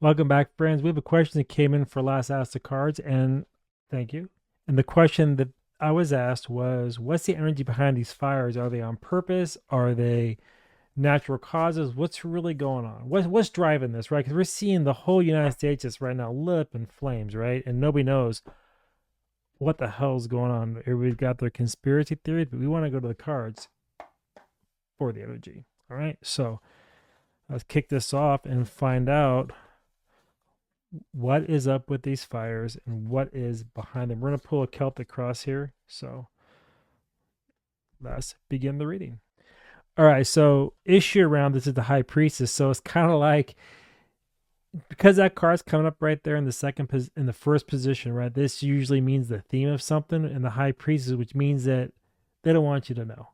Welcome back, friends. We have a question that came in for Last Ask the Cards, and thank you. And the question that I was asked was, what's the energy behind these fires? Are they on purpose? Are they natural causes? What's really going on? What's driving this, right? Because we're seeing the whole United States just right now lit up in flames, right? And nobody knows what the hell's going on. Everybody's got their conspiracy theories, but we want to go to the cards for the energy. All right. So let's kick this off and find out what is up with these fires and what is behind them. We're going to pull a Celtic cross here. So let's begin the reading. All right. So, issue around this is the high priestess. So, it's kind of like because that card's coming up right there in the first position, right? This usually means the theme of something, and the high priestess, which means that they don't want you to know.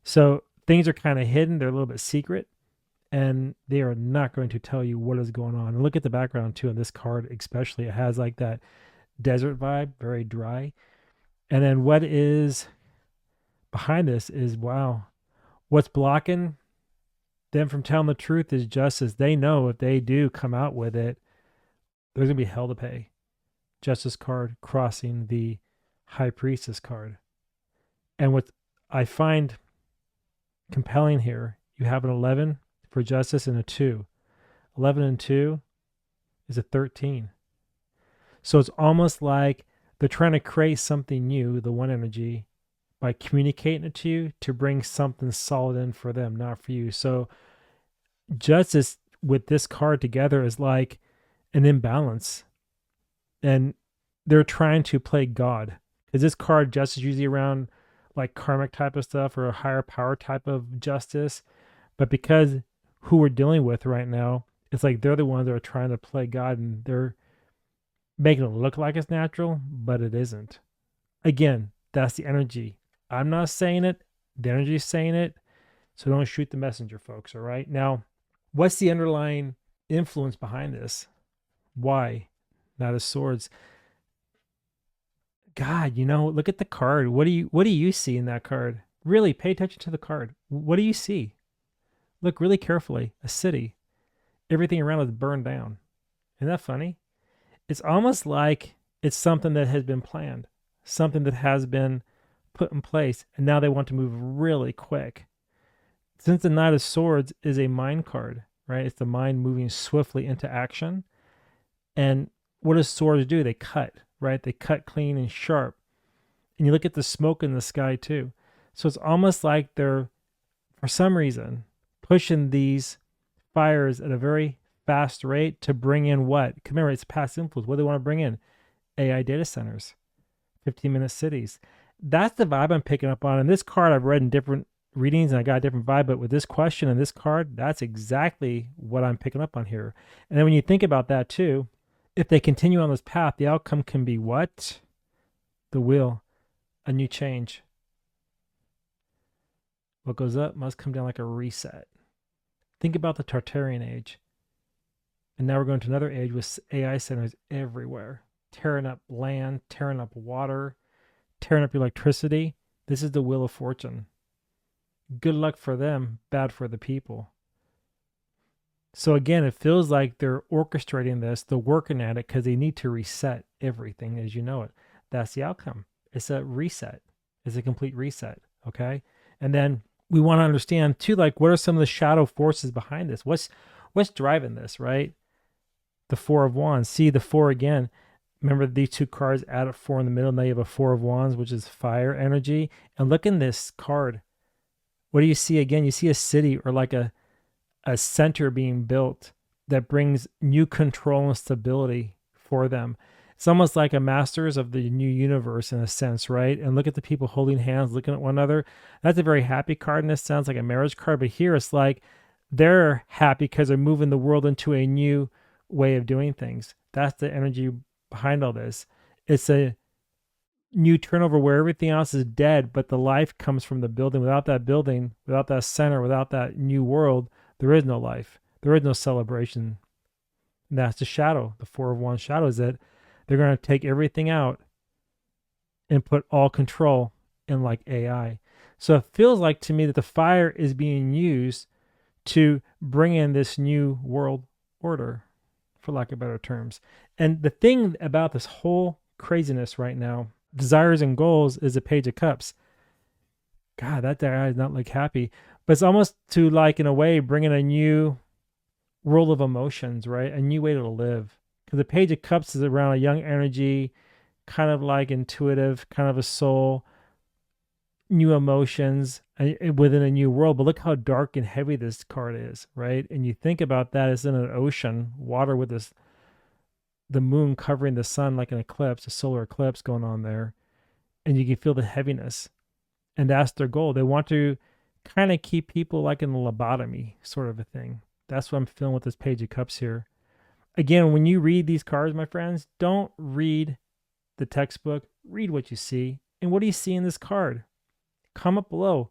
So, things are kind of hidden, they're a little bit secret, and they are not going to tell you what is going on. And look at the background too on this card, especially. It has like that desert vibe, very dry. And then what is behind this is wow, what's blocking them from telling the truth is justice. They know if they do come out with it, there's gonna be hell to pay. Justice card crossing the high priestess card. And what I find compelling here, you have an 11 for justice and a 2. 11 and 2 is a 13. So it's almost like they're trying to create something new, the one energy, by communicating it to you to bring something solid in for them, not for you. So justice with this card together is like an imbalance. And they're trying to play God. Because this card, justice, usually around like karmic type of stuff or a higher power type of justice. But because who we're dealing with right now, it's like they're the ones that are trying to play God, and they're making it look like it's natural, but it isn't. Again, that's the energy. I'm not saying it, the energy is saying it. So don't shoot the messenger, folks. All right. Now, what's the underlying influence behind this? Why? Not of swords. God, look at the card. What do you see in that card? Really pay attention to the card. What do you see? Look really carefully. A city. Everything around is burned down. Isn't that funny? It's almost like it's something that has been planned, something that has been put in place, and now they want to move really quick. Since the Knight of Swords is a mind card, right? It's the mind moving swiftly into action. And what does swords do? They cut, right? They cut clean and sharp. And you look at the smoke in the sky too. So it's almost like they're, for some reason, pushing these fires at a very fast rate to bring in what? Remember, it's past influence. What do they want to bring in? AI data centers, 15-minute cities. That's the vibe I'm picking up on. And this card I've read in different readings and I got a different vibe, but with this question and this card, that's exactly what I'm picking up on here. And then when you think about that too, if they continue on this path, the outcome can be what? The wheel, a new change. What goes up must come down like a reset. Think about the Tartarian age. And now we're going to another age with AI centers everywhere, tearing up land, tearing up water, tearing up your electricity. This is the wheel of fortune. Good luck for them, bad for the people. So again, it feels like they're orchestrating this, they're working at it because they need to reset everything as you know it. That's the outcome. It's a reset. It's a complete reset. Okay. And then we want to understand too, like what are some of the shadow forces behind this? What's driving this, right? The Four of Wands. See the four again. Remember these two cards add a four in the middle. Now you have a Four of Wands, which is fire energy. And look in this card. What do you see again? You see a city or like a center being built that brings new control and stability for them. It's almost like a masters of the new universe in a sense, right? And look at the people holding hands, looking at one another. That's a very happy card, and it sounds like a marriage card. But here it's like they're happy because they're moving the world into a new way of doing things. That's the energy behind all this. It's a new turnover where everything else is dead, but the life comes from the building. Without that building, without that center, without that new world, there is no life. There is no celebration. And that's the shadow. The Four of Wands shadow is that they're going to take everything out and put all control in like AI. So it feels like to me that the fire is being used to bring in this new world order. for lack of better terms. And the thing about this whole craziness right now, desires and goals, is a Page of Cups. God, that guy is not like happy, but it's almost to like in a way bringing a new world of emotions, right? A new way to live. Because the Page of Cups is around a young energy, kind of like intuitive, kind of a soul, new emotions within a new world. But look how dark and heavy this card is, right? And you think about that as in an ocean, water with this, the moon covering the sun like an eclipse, a solar eclipse going on there, and you can feel the heaviness. And that's their goal. They want to kind of keep people like in a lobotomy sort of a thing. That's what I'm feeling with this Page of Cups here. Again, when you read these cards, my friends, don't read the textbook. Read what you see. And what do you see in this card? Comment below.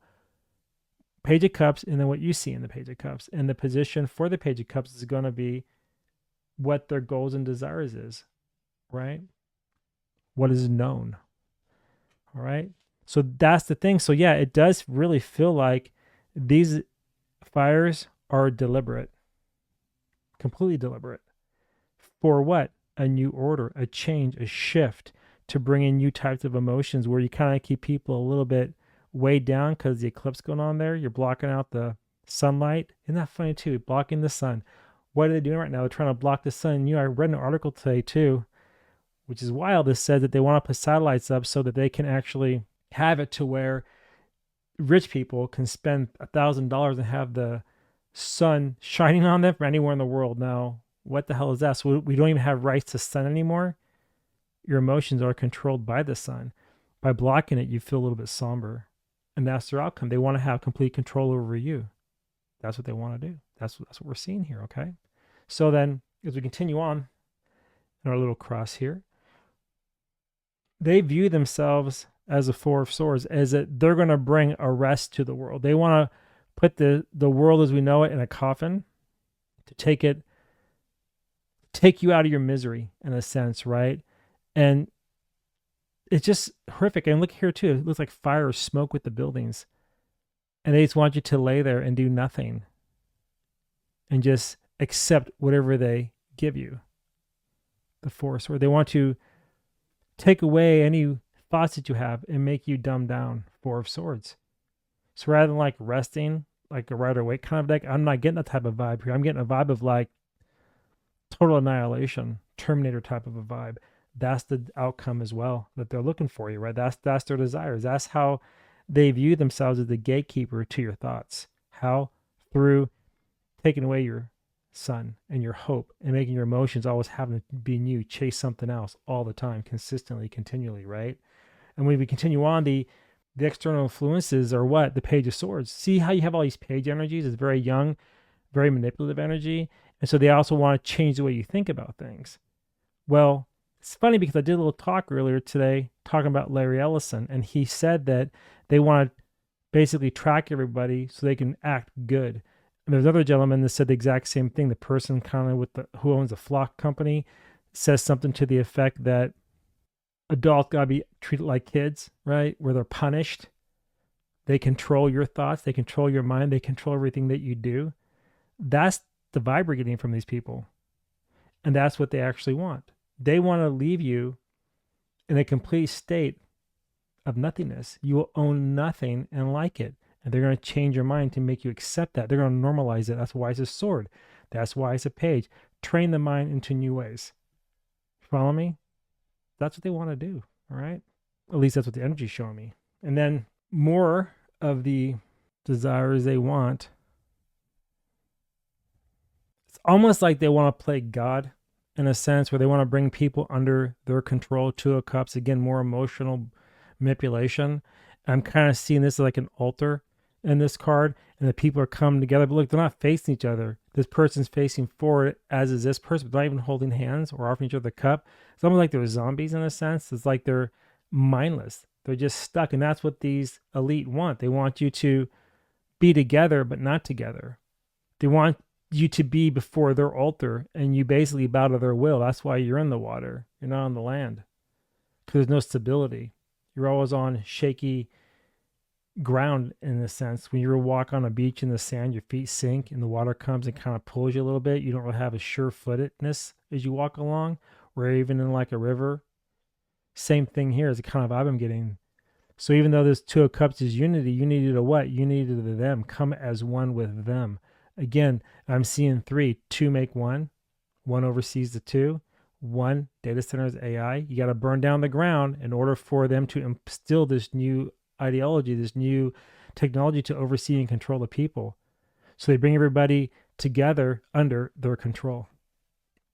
Page of Cups, and then what you see in the Page of Cups. And the position for the Page of Cups is going to be what their goals and desires is, right? What is known. All right. So that's the thing. So yeah, it does really feel like these fires are deliberate, completely deliberate. For what? A new order, a change, a shift to bring in new types of emotions where you kind of keep people a little bit weighed down because the eclipse going on there. You're blocking out the sunlight. Isn't that funny too? Blocking the sun. What are they doing right now? They're trying to block the sun. I read an article today too, which is wild. It said that they want to put satellites up so that they can actually have it to where rich people can spend $1,000 and have the sun shining on them from anywhere in the world. Now, what the hell is that? So we don't even have rights to sun anymore. Your emotions are controlled by the sun. By blocking it, you feel a little bit somber. And that's their outcome. They want to have complete control over you. That's what they want to do. That's what we're seeing here, okay? So then, as we continue on in our little cross here, they view themselves as a Four of Swords, as that they're going to bring a rest to the world. They want to put the world as we know it in a coffin to take you out of your misery in a sense, right? And it's just horrific. And look here too, it looks like fire or smoke with the buildings. And they just want you to lay there and do nothing and just accept whatever they give you. The force, or they want to take away any thoughts that you have and make you dumb down. Four of Swords. So rather than like resting, like a Rider Waite kind of deck, I'm not getting that type of vibe here. I'm getting a vibe of like total annihilation, Terminator type of a vibe. That's the outcome as well that they're looking for you, right? That's their desires. That's how they view themselves as the gatekeeper to your thoughts. How? Through taking away your sun and your hope and making your emotions always having to be new, chase something else all the time, consistently, continually, right? And when we continue on, the external influences are what? The Page of Swords. See how you have all these page energies? It's very young, very manipulative energy. And so they also want to change the way you think about things. Well, it's funny because I did a little talk earlier today talking about Larry Ellison, and he said that they want to basically track everybody so they can act good. And there's another gentleman that said the exact same thing. The person kind of with who owns the flock company says something to the effect that adults got to be treated like kids, right? Where they're punished. They control your thoughts. They control your mind. They control everything that you do. That's the vibe we're getting from these people. And that's what they actually want. They want to leave you in a complete state of nothingness. You will own nothing and like it. And they're going to change your mind to make you accept that. They're going to normalize it. That's why it's a sword. That's why it's a page. Train the mind into new ways. Follow me? That's what they want to do. All right? At least that's what the energy is showing me. And then more of the desires they want. It's almost like they want to play God in a sense, where they want to bring people under their control. Two of Cups, again, more emotional manipulation. I'm kind of seeing this like an altar in this card, and the people are coming together. But look, they're not facing each other. This person's facing forward, as is this person, but they're not even holding hands or offering each other the cup. It's almost like they're zombies in a sense. It's like they're mindless. They're just stuck. And that's what these elite want. They want you to be together, but not together. They want you to be before their altar, and you basically bow to their will. That's why you're in the water. You're not on the land, because there's no stability. You're always on shaky ground in a sense. When you walk on a beach in the sand, your feet sink and the water comes and kind of pulls you a little bit. You don't really have a sure footedness as you walk along, or even in like a river. Same thing here is the kind of vibe I'm getting. So even though this Two of Cups is unity, you needed a what? You needed a them. Come as one with them. Again, I'm seeing three. Two make one. One oversees the two. One, data centers, AI. You got to burn down the ground in order for them to instill this new ideology, this new technology to oversee and control the people. So they bring everybody together under their control.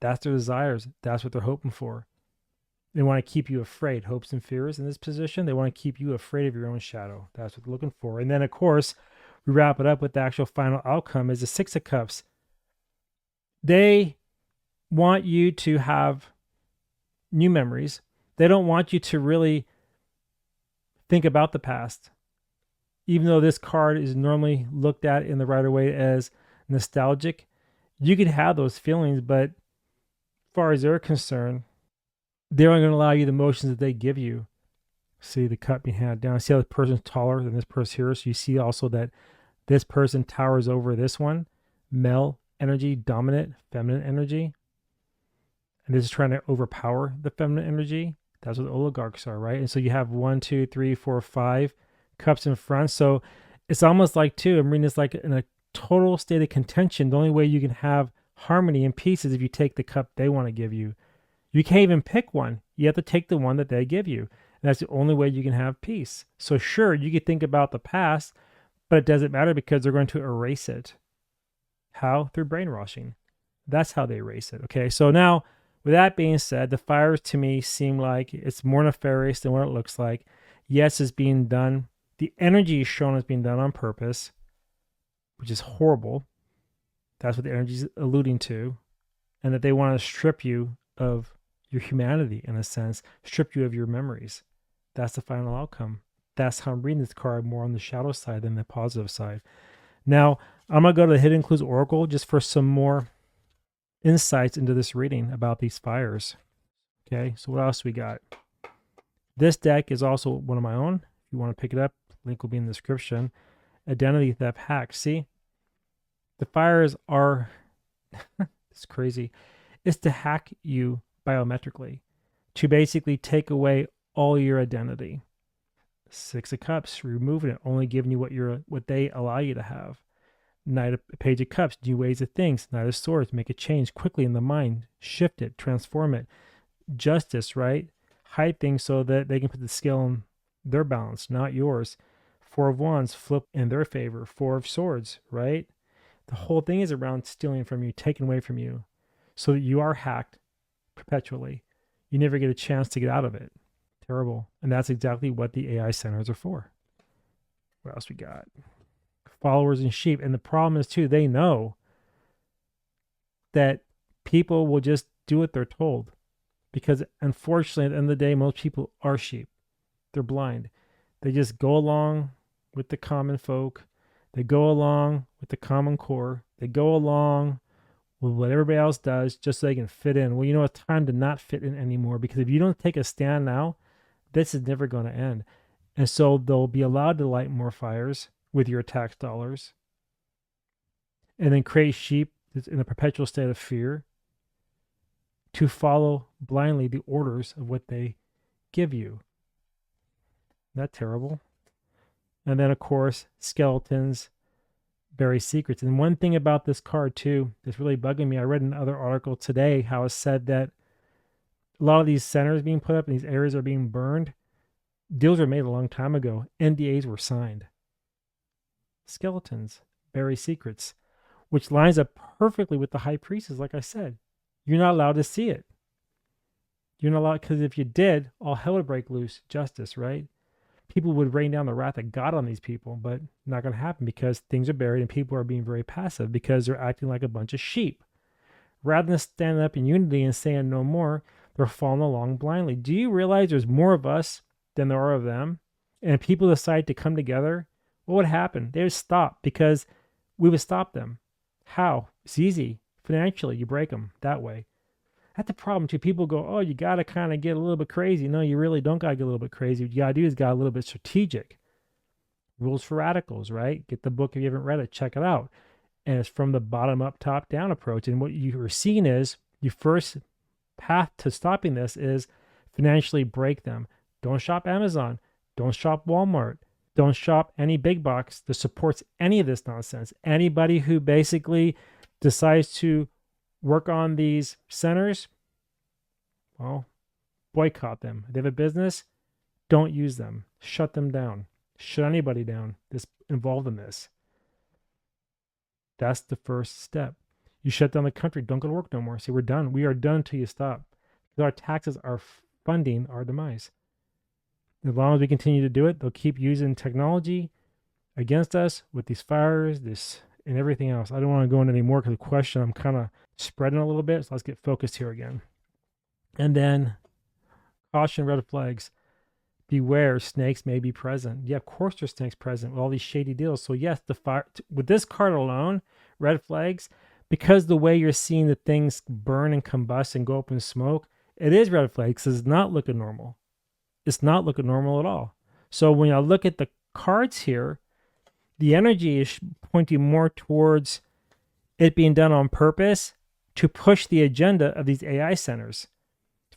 That's their desires. That's what they're hoping for. They want to keep you afraid. Hopes and fears in this position. They want to keep you afraid of your own shadow. That's what they're looking for. And then, of course, we wrap it up with the actual final outcome is the Six of Cups. They want you to have new memories. They don't want you to really think about the past. Even though this card is normally looked at in the Rider-Waite as nostalgic, you could have those feelings, but as far as they're concerned, they're only going to allow you the emotions that they give you. See the cup being handed down. See how the person's taller than this person here. So you see also that this person towers over this one. Male energy, dominant, feminine energy. And this is trying to overpower the feminine energy. That's what the oligarchs are, right? And so you have 1, 2, 3, 4, 5 cups in front. So it's almost like I'm reading this like in a total state of contention. The only way you can have harmony and peace is if you take the cup they want to give you. You can't even pick one. You have to take the one that they give you. And that's the only way you can have peace. So sure, you could think about the past, but it doesn't matter because they're going to erase it. How? Through brainwashing. That's how they erase it. Okay, so now, with that being said, the fires to me seem like it's more nefarious than what it looks like. Yes, it's being done. The energy is shown as being done on purpose, which is horrible. That's what the energy is alluding to. And that they want to strip you of your humanity, in a sense, strip you of your memories. That's the final outcome. That's how I'm reading this card, more on the shadow side than the positive side. Now, I'm going to go to the Hidden Clues Oracle just for some more insights into this reading about these fires. Okay, so what else we got? This deck is also one of my own. If you want to pick it up, link will be in the description. Identity Theft Hack. See, the fires are, it's crazy. It's to hack you biometrically, to basically take away all your identity. Six of Cups, removing it, only giving you what they allow you to have. Page of Cups, new ways of things. Knight of Swords, make a change quickly in the mind, shift it, transform it. Justice, right? Hide things so that they can put the scale in their balance, not yours. Four of Wands, flip in their favor. Four of Swords, right? The whole thing is around stealing from you, taking away from you, so that you are hacked perpetually. You never get a chance to get out of it. Terrible. And that's exactly what the AI centers are for. What else we got? Followers and sheep. And the problem is, too, they know that people will just do what they're told. Because, unfortunately, at the end of the day, most people are sheep. They're blind. They just go along with the common folk. They go along with the common core. They go along with what everybody else does just so they can fit in. Well, you know, it's time to not fit in anymore, because if you don't take a stand now, this is never going to end. And so they'll be allowed to light more fires with your tax dollars and then create sheep in a perpetual state of fear to follow blindly the orders of what they give you. Isn't that terrible? And then, of course, skeletons bury secrets. And one thing about this card, too, that's really bugging me, I read another article today how it said that a lot of these centers being put up and these areas are being burned. Deals were made a long time ago. NDAs were signed. Skeletons bury secrets, which lines up perfectly with the High Priestess, like I said. You're not allowed to see it. You're not allowed, because if you did, all hell would break loose. Justice, right? People would rain down the wrath of God on these people, but not going to happen because things are buried and people are being very passive because they're acting like a bunch of sheep. Rather than standing up in unity and saying no more, they're following along blindly. Do you realize there's more of us than there are of them? And if people decide to come together, what would happen? They would stop because we would stop them. How? It's easy. Financially, you break them that way. That's the problem too. People go, oh, you got to kind of get a little bit crazy. No, you really don't got to get a little bit crazy. What you got to do is got a little bit strategic. Rules for Radicals, right? Get the book if you haven't read it, check it out. And it's from the bottom up, top down approach. And what you are seeing is your first path to stopping this is financially break them. Don't shop Amazon. Don't shop Walmart. Don't shop any big box that supports any of this nonsense. Anybody who basically decides to work on these centers, well, boycott them. If they have a business, don't use them. Shut them down. Shut anybody down that's involved in this. That's the first step. You shut down the country. Don't go to work no more. Say, we're done. We are done until you stop. Because our taxes are funding our demise. As long as we continue to do it, they'll keep using technology against us with these fires, this and everything else. I don't want to go into any more because the question I'm kind of spreading a little bit. So let's get focused here again. And then caution, red flags. Beware, snakes may be present. Yeah, of course there's snakes present with all these shady deals. So yes, the fire with this card alone, red flags, because the way you're seeing the things burn and combust and go up in smoke, it is red flags because it's not looking normal. It's not looking normal at all. So when I look at the cards here, the energy is pointing more towards it being done on purpose to push the agenda of these AI centers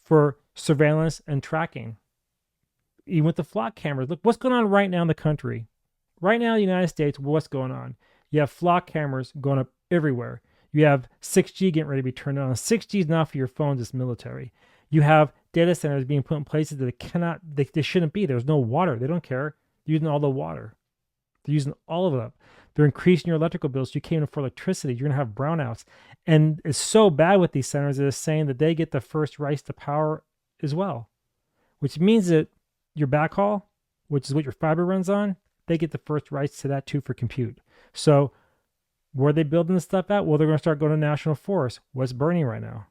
for surveillance and tracking. Even with the flock cameras, look what's going on right now in the country. Right now in the United States, what's going on? You have flock cameras going up everywhere. You have 6G getting ready to be turned on. 6G is not for your phones, it's military. You have data centers being put in places that they shouldn't be. There's no water. They don't care. They're using all the water. They're using all of it up. They're increasing your electrical bills. You can't even afford electricity. You're going to have brownouts. And it's so bad with these centers that it's saying that they get the first rights to power as well, which means that your backhaul, which is what your fiber runs on, they get the first rights to that too for compute. So where are they building this stuff at? Well, they're going to start going to national forests. What's burning right now?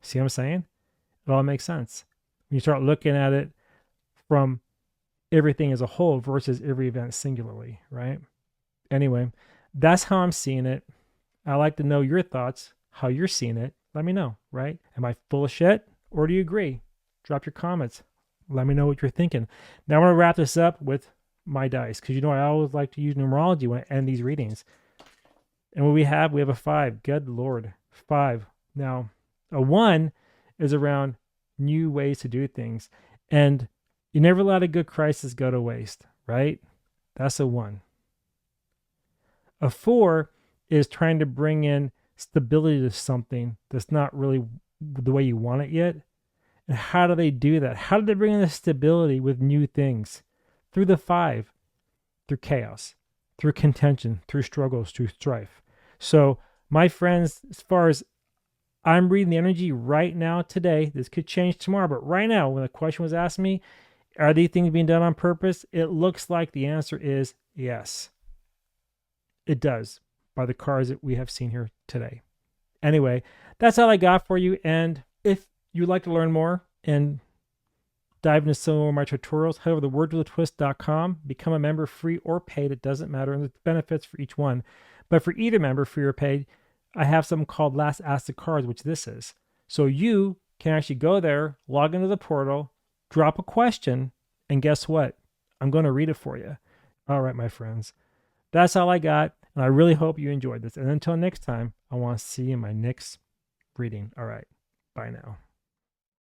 See what I'm saying? It all makes sense. When you start looking at it from everything as a whole versus every event singularly, right? Anyway, that's how I'm seeing it. I like to know your thoughts, how you're seeing it. Let me know, right? Am I full of shit or do you agree? Drop your comments. Let me know what you're thinking. Now I'm going to wrap this up with my dice because I always like to use numerology when I end these readings. And what we have a 5. Good Lord. 5. Now, a 1 is around new ways to do things. And you never let a good crisis go to waste, right? That's a 1. A 4 is trying to bring in stability to something that's not really the way you want it yet. And how do they do that? How do they bring in the stability with new things? Through the 5, through chaos, through contention, through struggles, through strife. So, my friends, as far as I'm reading the energy right now today, this could change tomorrow, but right now, when the question was asked me, are these things being done on purpose? It looks like the answer is yes. It does, by the cards that we have seen here today. Anyway, that's all I got for you. And if you'd like to learn more and dive into some of my tutorials, head over to wordswithatwist.com, become a member, free or paid, it doesn't matter, and the benefits for each one. But for either member, free or paid, I have something called Last Ask the Cards, which this is. So you can actually go there, log into the portal, drop a question, and guess what? I'm going to read it for you. All right, my friends. That's all I got, and I really hope you enjoyed this. And until next time, I want to see you in my next reading. All right, bye now.